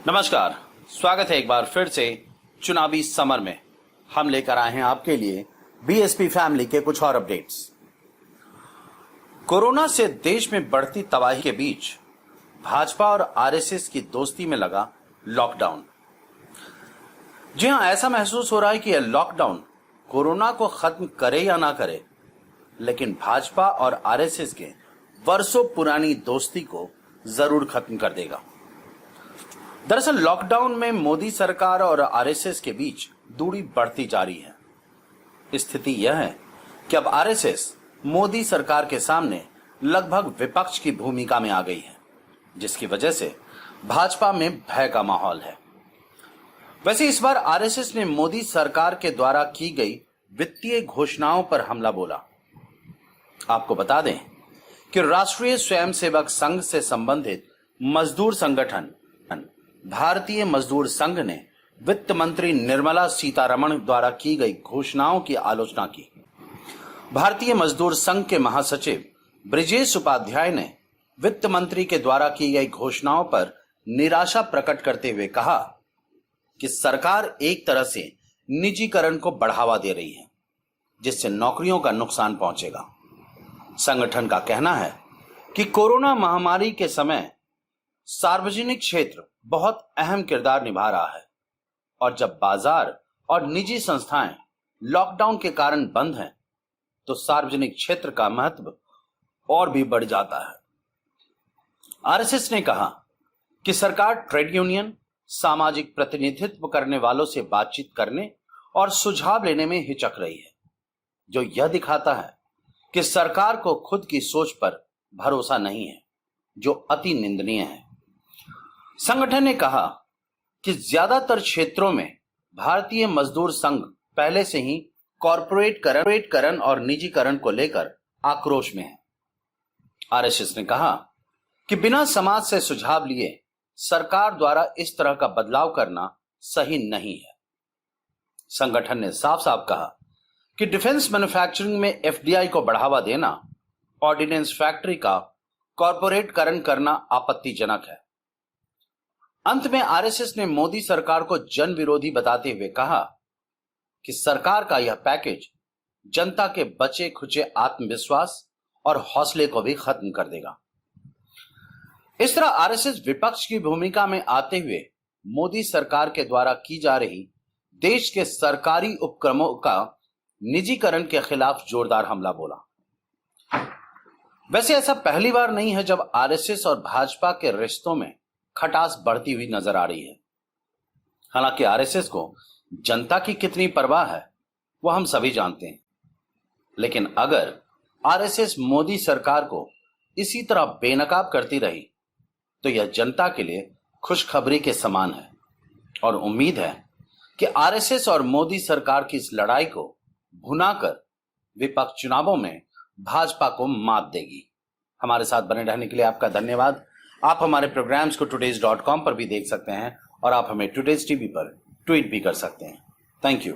नमस्कार, स्वागत है एक बार फिर से चुनावी समर में। हम लेकर आए हैं आपके लिए बीएसपी फैमिली के कुछ और अपडेट्स। कोरोना से देश में बढ़ती तबाही के बीच भाजपा और आरएसएस की दोस्ती में लगा लॉकडाउन। जी हां, ऐसा महसूस हो रहा है कि यह लॉकडाउन कोरोना को खत्म करे या ना करे, लेकिन भाजपा और आरएसएस के वर्षों पुरानी दोस्ती को जरूर खत्म कर देगा। दरअसल लॉकडाउन में मोदी सरकार और आरएसएस के बीच दूरी बढ़ती जा रही है। स्थिति यह है कि अब आरएसएस मोदी सरकार के सामने लगभग विपक्ष की भूमिका में आ गई है, जिसकी वजह से भाजपा में भय का माहौल है। वैसे इस बार आरएसएस ने मोदी सरकार के द्वारा की गई वित्तीय घोषणाओं पर हमला बोला। आपको बता दें कि राष्ट्रीय स्वयंसेवक संघ से संबंधित मजदूर संगठन भारतीय मजदूर संघ ने वित्त मंत्री निर्मला सीतारमण द्वारा की गई घोषणाओं की आलोचना की। भारतीय मजदूर संघ के महासचिव ब्रिजेश उपाध्याय ने वित्त मंत्री के द्वारा की गई घोषणाओं पर निराशा प्रकट करते हुए कहा कि सरकार एक तरह से निजीकरण को बढ़ावा दे रही है, जिससे नौकरियों का नुकसान पहुंचेगा। संगठन का कहना है कि कोरोना महामारी के समय सार्वजनिक क्षेत्र बहुत अहम किरदार निभा रहा है, और जब बाजार और निजी संस्थाएं लॉकडाउन के कारण बंद हैं, तो सार्वजनिक क्षेत्र का महत्व और भी बढ़ जाता है। आरएसएस ने कहा कि सरकार ट्रेड यूनियन, सामाजिक प्रतिनिधित्व करने वालों से बातचीत करने और सुझाव लेने में हिचक रही है, जो यह दिखाता है कि सरकार को खुद की सोच पर भरोसा नहीं है, जो अति निंदनीय है। संगठन ने कहा कि ज्यादातर क्षेत्रों में भारतीय मजदूर संघ पहले से ही कॉर्पोरेटकरण और निजीकरण को लेकर आक्रोश में है। आरएसएस ने कहा कि बिना समाज से सुझाव लिए सरकार द्वारा इस तरह का बदलाव करना सही नहीं है। संगठन ने साफ साफ कहा कि डिफेंस मैन्युफैक्चरिंग में एफडीआई को बढ़ावा देना, ऑर्डिनेंस फैक्ट्री का कॉर्पोरेटकरण करना आपत्तिजनक है। अंत में आरएसएस ने मोदी सरकार को जन विरोधी बताते हुए कहा कि सरकार का यह पैकेज जनता के बचे खुचे आत्मविश्वास और हौसले को भी खत्म कर देगा। इस तरह आरएसएस विपक्ष की भूमिका में आते हुए मोदी सरकार के द्वारा की जा रही देश के सरकारी उपक्रमों का निजीकरण के खिलाफ जोरदार हमला बोला। वैसे ऐसा पहली बार नहीं है जब आरएसएस और भाजपा के रिश्तों में खटास बढ़ती हुई नजर आ रही है। हालांकि आरएसएस को जनता की कितनी परवाह है वो हम सभी जानते हैं, लेकिन अगर आरएसएस मोदी सरकार को इसी तरह बेनकाब करती रही तो यह जनता के लिए खुशखबरी के समान है, और उम्मीद है कि आरएसएस और मोदी सरकार की इस लड़ाई को भुनाकर विपक्ष चुनावों में भाजपा को मात देगी। हमारे साथ बने रहने के लिए आपका धन्यवाद। आप हमारे प्रोग्राम्स को today's.com पर भी देख सकते हैं, और आप हमें टुडेज टीवी पर ट्वीट भी कर सकते हैं। Thank you.